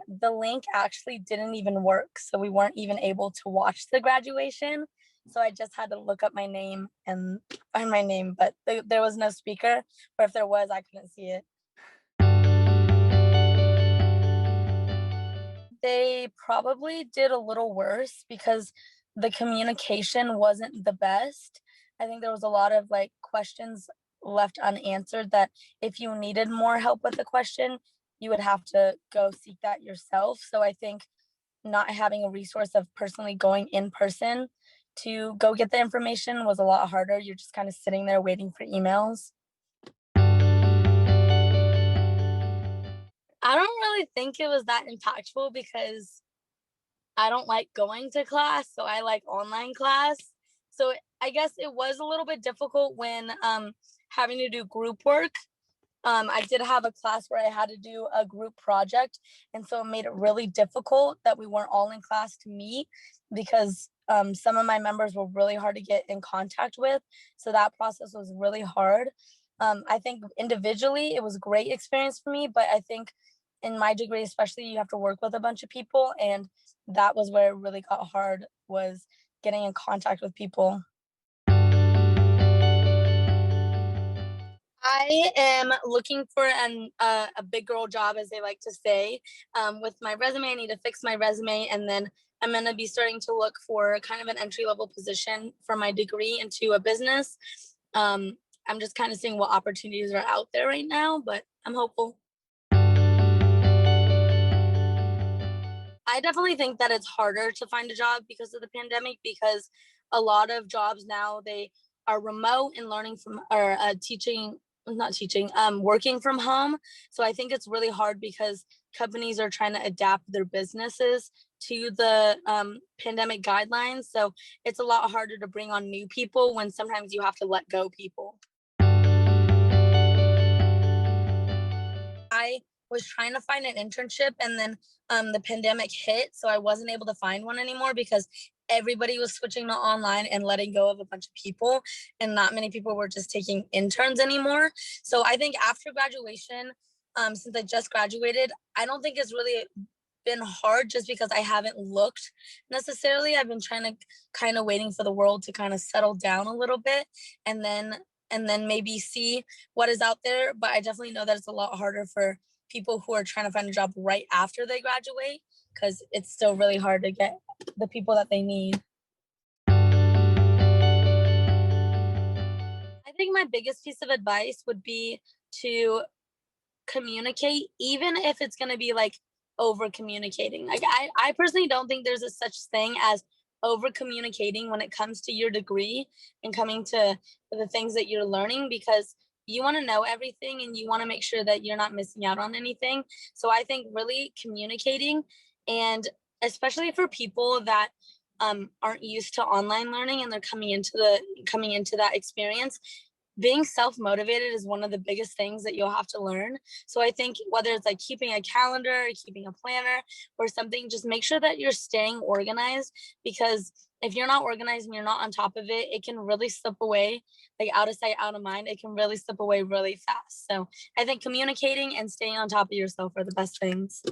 the link actually didn't even work, so we weren't even able to watch the graduation. So I just had to look up my name and find my name, but there was no speaker, or if there was, I couldn't see it. They probably did a little worse because the communication wasn't the best. I think there was a lot of like questions left unanswered that if you needed more help with the question, you would have to go seek that yourself. So I think not having a resource of personally going in person to go get the information was a lot harder. You're just kind of sitting there waiting for emails. I don't really think it was that impactful because I don't like going to class, so I like online class. So I guess it was a little bit difficult when having to do group work. I did have a class where I had to do a group project, and so it made it really difficult that we weren't all in class to meet because some of my members were really hard to get in contact with. So that process was really hard. I think individually it was a great experience for me, but I think in my degree, especially, you have to work with a bunch of people, and that was where it really got hard was getting in contact with people. I am looking for a big girl job, as they like to say. With my resume, I need to fix my resume, and then I'm going to be starting to look for kind of an entry level position for my degree into a business. Um, I'm just kind of seeing what opportunities are out there right now, but I'm hopeful. I definitely think that it's harder to find a job because of the pandemic because a lot of jobs now they are remote and learning from or teaching not teaching working from home. So I think it's really hard because companies are trying to adapt their businesses to the pandemic guidelines. So it's a lot harder to bring on new people when sometimes you have to let go people. I was trying to find an internship, and then the pandemic hit, so I wasn't able to find one anymore because everybody was switching to online and letting go of a bunch of people, and not many people were just taking interns anymore. So I think after graduation, since I just graduated, I don't think it's really been hard just because I haven't looked necessarily. I've been trying to kind of waiting for the world to kind of settle down a little bit, and then maybe see what is out there. But I definitely know that it's a lot harder for people who are trying to find a job right after they graduate because it's still really hard to get the people that they need. I think my biggest piece of advice would be to communicate, even if it's going to be like over communicating. Like I personally don't think there's a such thing as over communicating when it comes to your degree and coming to the things that you're learning because you want to know everything and you want to make sure that you're not missing out on anything. So I think really communicating, and especially for people that aren't used to online learning and they're coming into that experience, being self-motivated is one of the biggest things that you'll have to learn. So I think whether it's like keeping a calendar or keeping a planner or something, just make sure that you're staying organized, because if you're not organized and you're not on top of it, it can really slip away, like out of sight, out of mind. It can really slip away really fast. So I think communicating and staying on top of yourself are the best things.